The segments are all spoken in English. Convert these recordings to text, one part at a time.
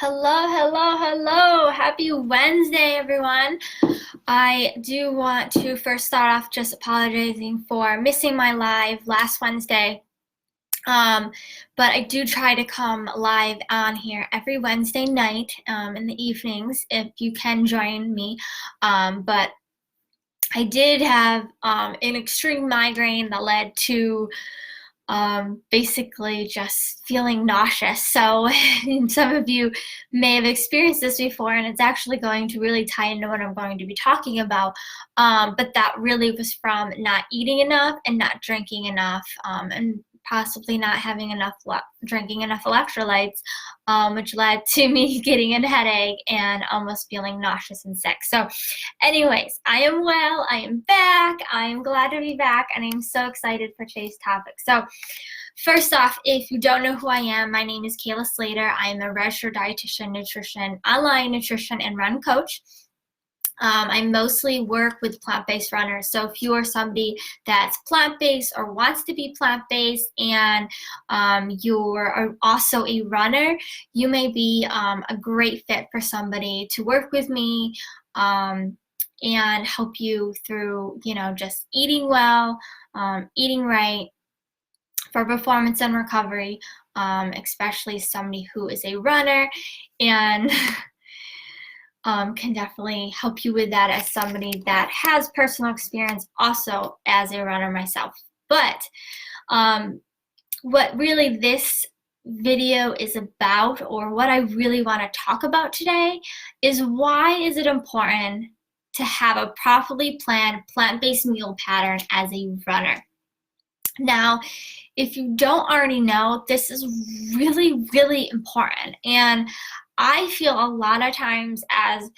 Hello, hello, hello. Happy Wednesday, everyone. I do want to first start off just apologizing for missing my live last Wednesday. Um, but I do try to come live on here every Wednesday night in the evenings if you can join me. But I did have an extreme migraine that led to basically just feeling nauseous. So some of you may have experienced this before, and it's actually going to really tie into what I'm going to be talking about. But that really was from not eating enough and not drinking enough, and possibly not having enough drinking enough electrolytes, which led to me getting a headache and almost feeling nauseous and sick. So anyways, I am well, I am back, I am glad to be back, and I'm so excited for today's topic. So first off, if you don't know who I am, my name is Kayla Slater. I am a registered dietitian, nutrition, online nutrition, and run coach. I mostly work with plant-based runners. So if you are somebody that's plant-based or wants to be plant-based and you're also a runner, you may be a great fit for somebody to work with me and help you through, just eating well, eating right for performance and recovery, especially somebody who is a runner and can definitely help you with that as somebody that has personal experience also as a runner myself. But what really this video is about, or what I really want to talk about today, is why is it important to have a properly planned plant-based meal pattern as a runner. Now, if you don't already know, this is really, really important. And I feel a lot of times as,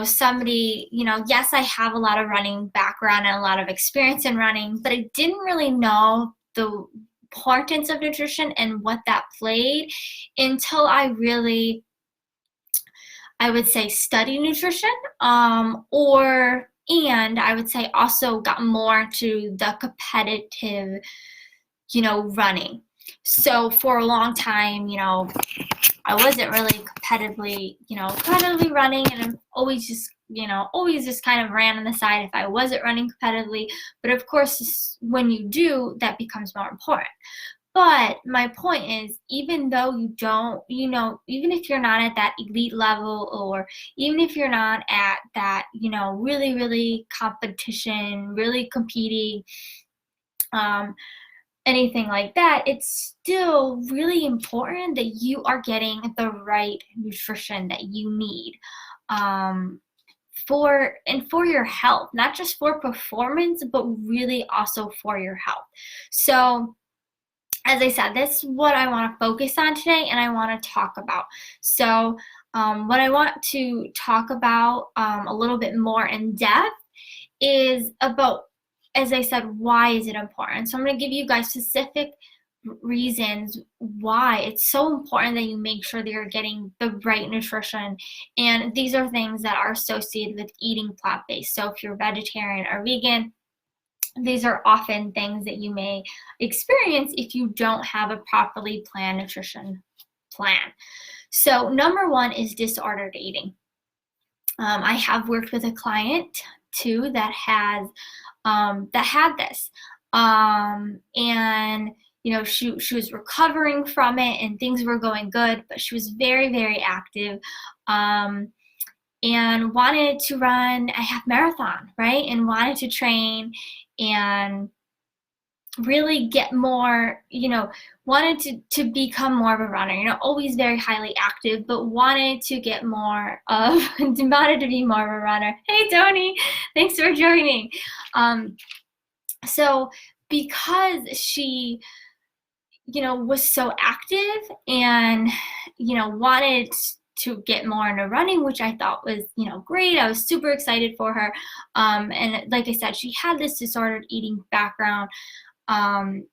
somebody, yes, I have a lot of running background and a lot of experience in running, but I didn't really know the importance of nutrition and what that played until I really, I would say, study nutrition, and I would say also got more to the competitive, running. So for a long time, I wasn't really competitively running, and I'm always just kind of ran on the side if I wasn't running competitively. But of course, when you do, that becomes more important. But my point is, even though you don't, even if you're not at that elite level, or even if you're not at that, really, really competition, really competing, anything like that, it's still really important that you are getting the right nutrition that you need for your health, not just for performance, but really also for your health. So as I said, this is what I want to focus on today, and I want to talk about. So what I want to talk about a little bit more in depth is about, as I said, why is it important? So I'm going to give you guys specific reasons why it's so important that you make sure that you're getting the right nutrition. And these are things that are associated with eating plant-based. So if you're vegetarian or vegan, these are often things that you may experience if you don't have a properly planned nutrition plan. So number one is disordered eating. I have worked with a client too that had this, and she was recovering from it and things were going good, but she was very, very active, and wanted to run a half marathon, right? And wanted to train and really get more, wanted to become more of a runner, always very highly active, but wanted to get more of, wanted to be more of a runner. Hey, Tony, thanks for joining. So because she, was so active and, wanted to get more into running, which I thought was, great. I was super excited for her. And like I said, she had this disordered eating background, and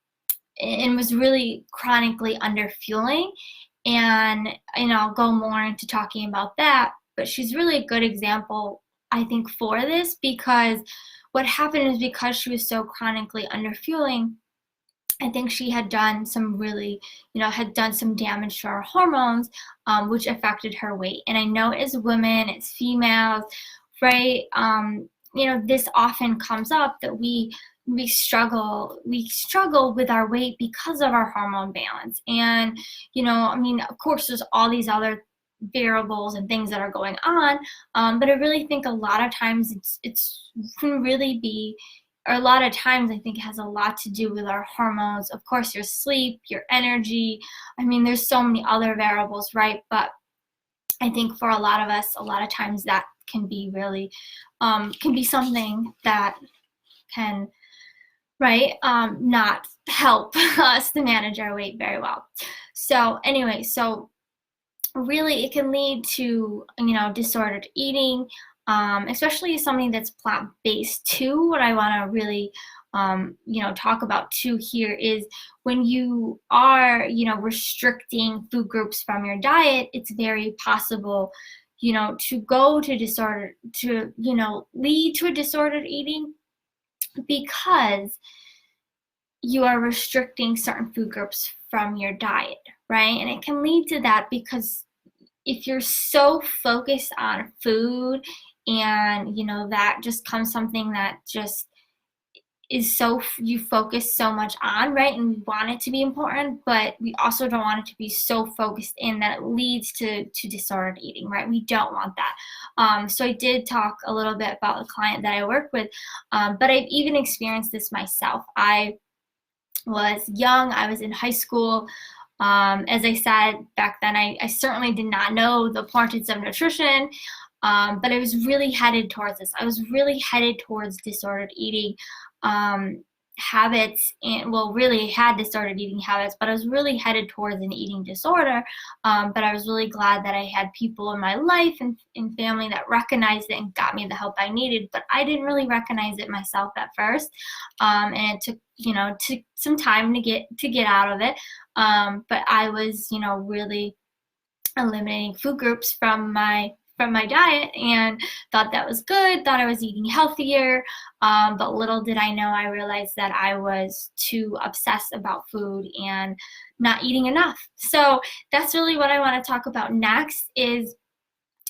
was really chronically underfueling. And, I'll go more into talking about that, but she's really a good example, I think, for this, because what happened is because she was so chronically underfueling, I think she had done some really, had done some damage to her hormones, which affected her weight. And I know as women, as females, right, this often comes up that we struggle with our weight because of our hormone balance. And, of course, there's all these other variables and things that are going on, but I really think a lot of times it's can really be, or a lot of times I think it has a lot to do with our hormones. Of course, your sleep, your energy. I mean, there's so many other variables, right? But I think for a lot of us, a lot of times that can be really, can be something that can, right, not help us to manage our weight very well. So anyway, so really it can lead to, disordered eating, especially something that's plant-based too. What I want to really, talk about too here is when you are, restricting food groups from your diet, it's very possible, to go to disorder, to, lead to a disordered eating, because you are restricting certain food groups from your diet, right? And it can lead to that because if you're so focused on food and, that just comes something that just is so, you focus so much on, right? And we want it to be important, but we also don't want it to be so focused in that it leads to disordered eating, right? We don't want that. So I did talk a little bit about a client that I work with, but I've even experienced this myself. I was young, I was in high school. As I said back then, I certainly did not know the importance of nutrition, but I was really headed towards this. I was really headed towards disordered eating habits, and really had disordered eating habits, but I was really headed towards an eating disorder. But I was really glad that I had people in my life and family that recognized it and got me the help I needed. But I didn't really recognize it myself at first, and it took some time to get out of it. But I was, really eliminating food groups from my diet and thought that was good, thought I was eating healthier. But little did I know, I realized that I was too obsessed about food and not eating enough. So that's really what I want to talk about next, is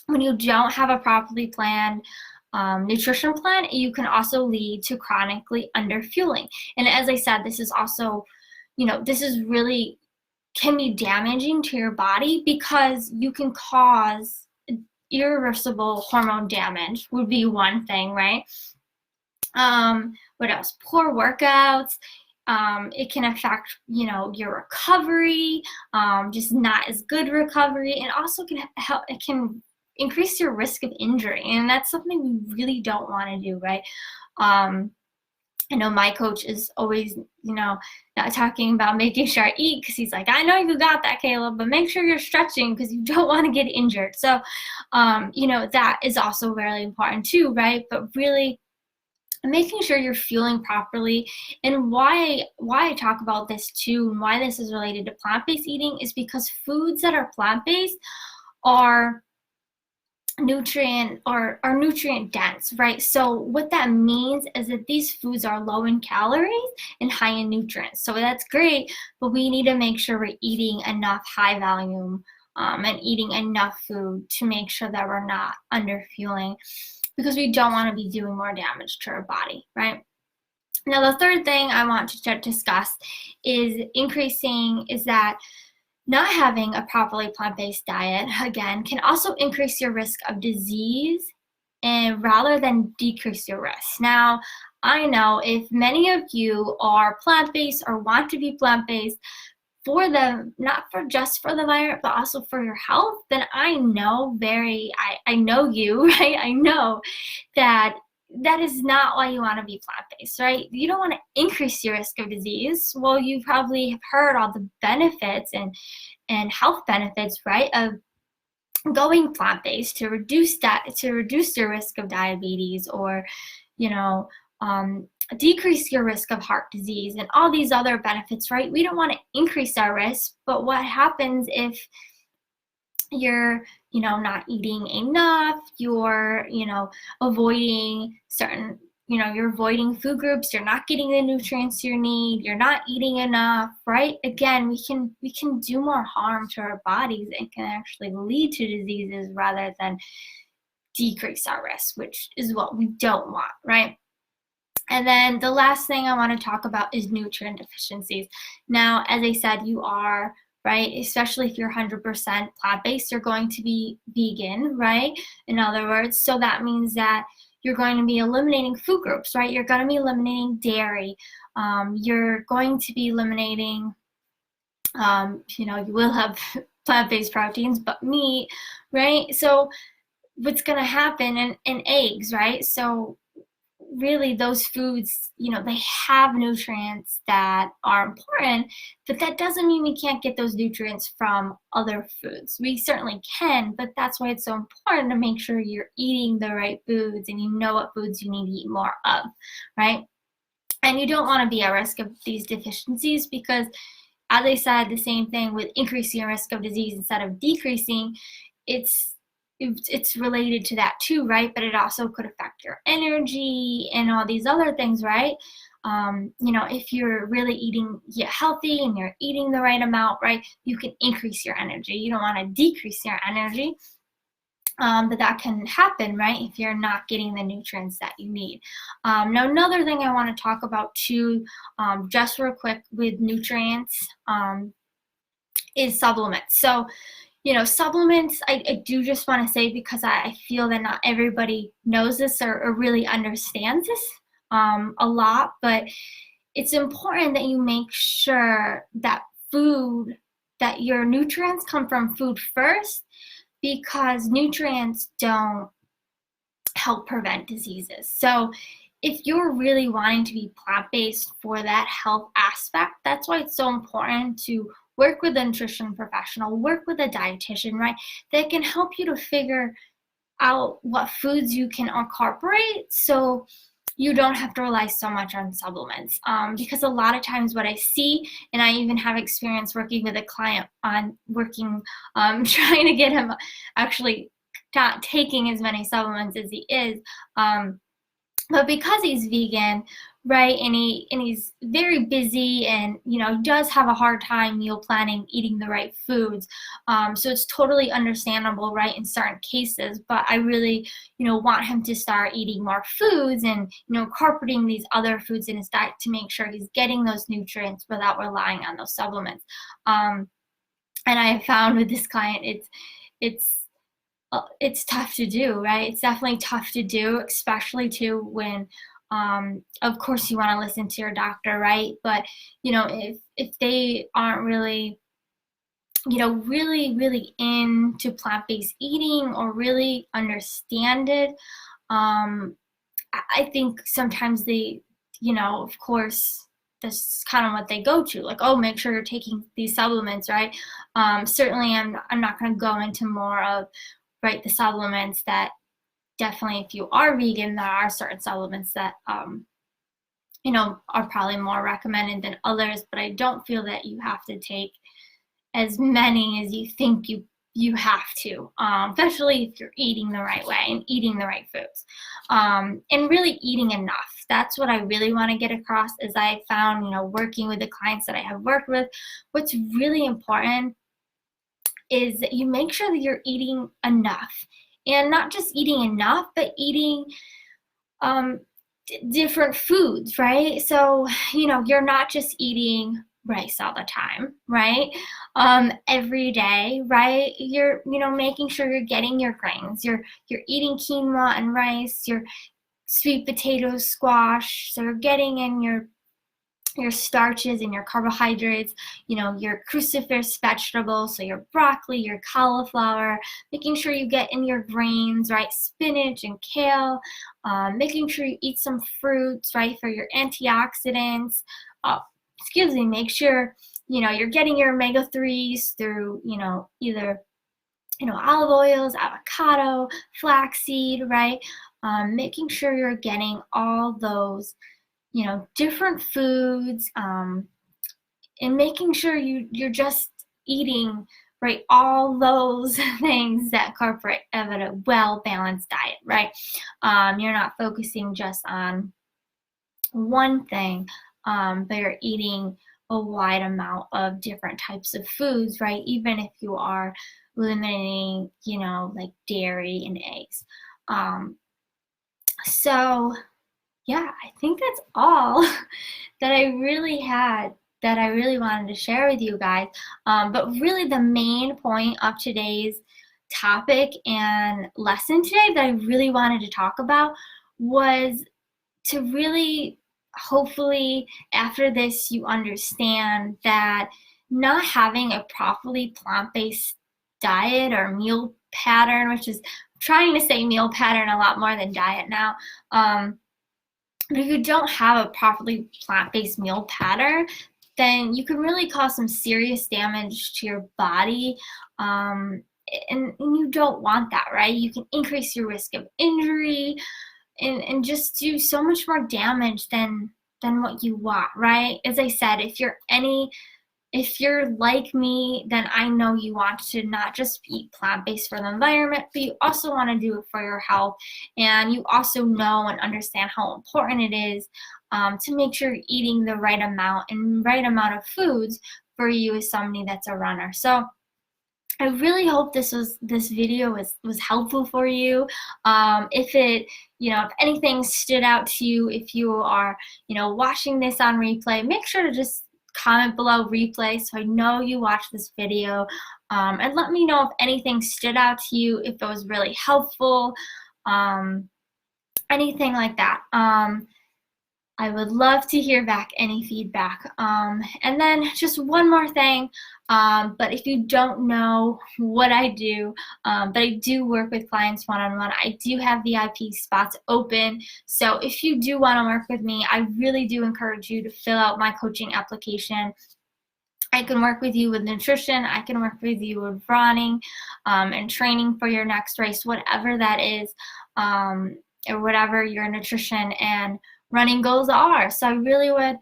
when you don't have a properly planned nutrition plan, you can also lead to chronically underfueling. And as I said, this is also, this is really can be damaging to your body, because you can cause irreversible hormone damage would be one thing, right? What else? Poor workouts. It can affect, your recovery, just not as good recovery, and also can help. It can increase your risk of injury, and that's something we really don't want to do, right? I know my coach is always, not talking about making sure I eat, because he's like, I know you got that, Kayla, but make sure you're stretching because you don't want to get injured. So, that is also really important too, right? But really making sure you're fueling properly. And why I talk about this too, and why this is related to plant-based eating, is because foods that are plant-based are nutrient dense, right? So what that means is that these foods are low in calories and high in nutrients. So that's great, but we need to make sure we're eating enough high volume, and eating enough food to make sure that we're not underfueling, because we don't want to be doing more damage to our body, right? Now, the third thing I want to discuss is that not having a properly plant-based diet, again, can also increase your risk of disease, and rather than decrease your risk. Now, I know if many of you are plant-based or want to be plant-based not for just for the environment, but also for your health, then I know you, right? I know that is not why you want to be plant-based, right? You don't want to increase your risk of disease. Well, you probably have heard all the benefits and health benefits, right, of going plant-based to reduce your risk of diabetes, or, decrease your risk of heart disease and all these other benefits, right? We don't want to increase our risk, but what happens if you're, not eating enough, you're, avoiding certain, you're avoiding food groups, you're not getting the nutrients you need, you're not eating enough, right? Again, we can do more harm to our bodies and can actually lead to diseases rather than decrease our risk, which is what we don't want, right? And then the last thing I want to talk about is nutrient deficiencies. Now, as I said, you are, right, especially if you're 100% plant-based, you're going to be vegan, right? In other words, so that means that you're going to be eliminating food groups, right? You're going to be eliminating dairy. You're going to be eliminating, you will have plant-based proteins, but meat, right? So what's going to happen, and eggs, right? So really those foods, they have nutrients that are important, but that doesn't mean we can't get those nutrients from other foods. We certainly can, but that's why it's so important to make sure you're eating the right foods and you know what foods you need to eat more of, right? And you don't want to be at risk of these deficiencies because, as I said, the same thing with increasing your risk of disease instead of decreasing. It's related to that too, right? But it also could affect your energy and all these other things, right? If you're really eating healthy and you're eating the right amount, right, you can increase your energy. You don't want to decrease your energy, but that can happen, right, if you're not getting the nutrients that you need. Now, another thing I want to talk about too, just real quick with nutrients, is supplements. So, supplements, I do just want to say, because I feel that not everybody knows this or really understands this a lot, but it's important that you make sure that your nutrients come from food first, because nutrients don't help prevent diseases. So if you're really wanting to be plant-based for that health aspect, that's why it's so important to work with a nutrition professional, work with a dietitian, right? That can help you to figure out what foods you can incorporate so you don't have to rely so much on supplements. Because a lot of times what I see, and I even have experience working with a client on trying to get him actually not taking as many supplements as he is, but because he's vegan, right, and he's very busy and does have a hard time meal planning, eating the right foods, so it's totally understandable, right, in certain cases. But I really want him to start eating more foods and incorporating these other foods in his diet to make sure he's getting those nutrients without relying on those supplements. And I have found with this client, it's tough to do, right? It's definitely tough to do, especially too when, of course, you want to listen to your doctor, right? But if they aren't really, really into plant-based eating or really understand it, I think sometimes they, of course, that's kind of what they go to, like, oh, make sure you're taking these supplements, right? Certainly, I'm not going to go into more of, right, the supplements that definitely, if you are vegan, there are certain supplements that are probably more recommended than others, but I don't feel that you have to take as many as you think you have to, especially if you're eating the right way and eating the right foods, and really eating enough. That's what I really want to get across. As I found, working with the clients that I have worked with, what's really important is that you make sure that you're eating enough, and not just eating enough, but eating different foods, right? So, you're not just eating rice all the time, right? Every day, right? You're, making sure you're getting your grains. You're eating quinoa and rice, your sweet potatoes, squash. So you're getting in your starches and your carbohydrates, your cruciferous vegetables, so your broccoli, your cauliflower, making sure you get in your grains, right, spinach and kale, making sure you eat some fruits, right, for your antioxidants, make sure, you're getting your omega-3s through, either, olive oils, avocado, flaxseed, right, making sure you're getting all those different foods, and making sure you're just eating, right, all those things that incorporate a well-balanced diet, right? You're not focusing just on, one thing, but you're eating a wide amount of different types of foods, right? Even if you are eliminating, like dairy and eggs. Um, so yeah, I think that's all that I really had that I really wanted to share with you guys. But really, the main point of today's topic and lesson today that I really wanted to talk about was to really, hopefully, after this, you understand that not having a properly plant-based diet or meal pattern, which is trying to say meal pattern a lot more than diet now. But if you don't have a properly plant-based meal pattern, then you can really cause some serious damage to your body. And you don't want that, right? You can increase your risk of injury and just do so much more damage than what you want, right? As I said, if you're like me, then I know you want to not just eat plant-based for the environment, but you also want to do it for your health. And you also know and understand how important it is to make sure you're eating the right amount of foods for you as somebody that's a runner. So I really hope this video was helpful for you. If anything stood out to you, if you are, watching this on replay, make sure to just comment below replay so I know you watched this video. And let me know if anything stood out to you, if it was really helpful, anything like that. I would love to hear back any feedback. And then just one more thing, but if you don't know what I do, but I do work with clients one-on-one. I do have VIP spots open. So if you do want to work with me, I really do encourage you to fill out my coaching application. I can work with you with nutrition. I can work with you with running and training for your next race, whatever that is, or whatever your nutrition and running goals are. So I really would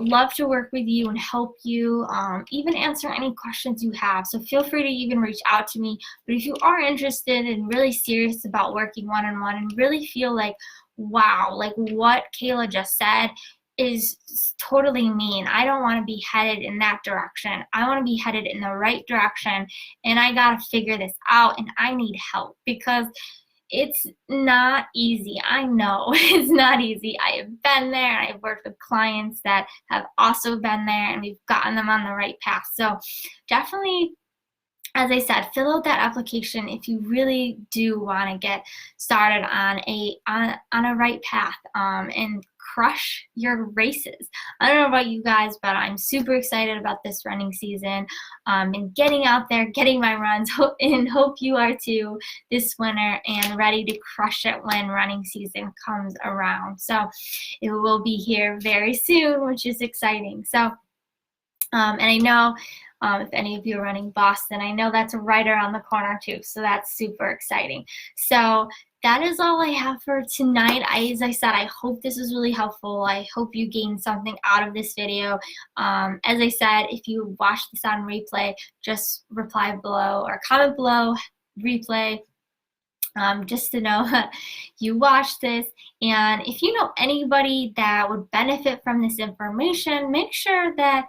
love to work with you and help you, even answer any questions you have. So feel free to even reach out to me. But if you are interested and really serious about working one-on-one and really feel like, wow, like what Kayla just said is totally me, and I don't want to be headed in that direction. I want to be headed in the right direction, and I got to figure this out, and I need help because it's not easy. I know it's not easy. I have been there. I've worked with clients that have also been there, and we've gotten them on the right path. So definitely, as I said, fill out that application if you really do want to get started on a right path and crush your races. I don't know about you guys, but I'm super excited about this running season and getting out there, getting my runs, and hope you are too this winter and ready to crush it when running season comes around. So it will be here very soon, which is exciting. So, and I know if any of you are running Boston, I know that's right around the corner too. So that's super exciting. So that is all I have for tonight. As I said, I hope this was really helpful. I hope you gained something out of this video. As I said, if you watch this on replay, just reply below or comment below, replay, just to know you watched this. And if you know anybody that would benefit from this information, make sure that,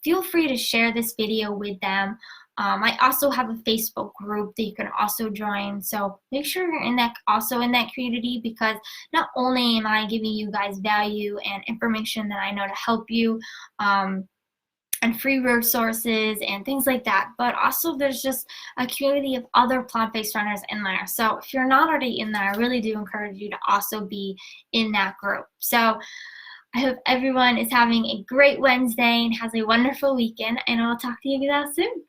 feel free to share this video with them. I also have a Facebook group that you can also join. So make sure you're also in that community, because not only am I giving you guys value and information that I know to help you, and free resources and things like that, but also there's just a community of other plant-based runners in there. So if you're not already in there, I really do encourage you to also be in that group. So I hope everyone is having a great Wednesday and has a wonderful weekend, and I'll talk to you guys soon.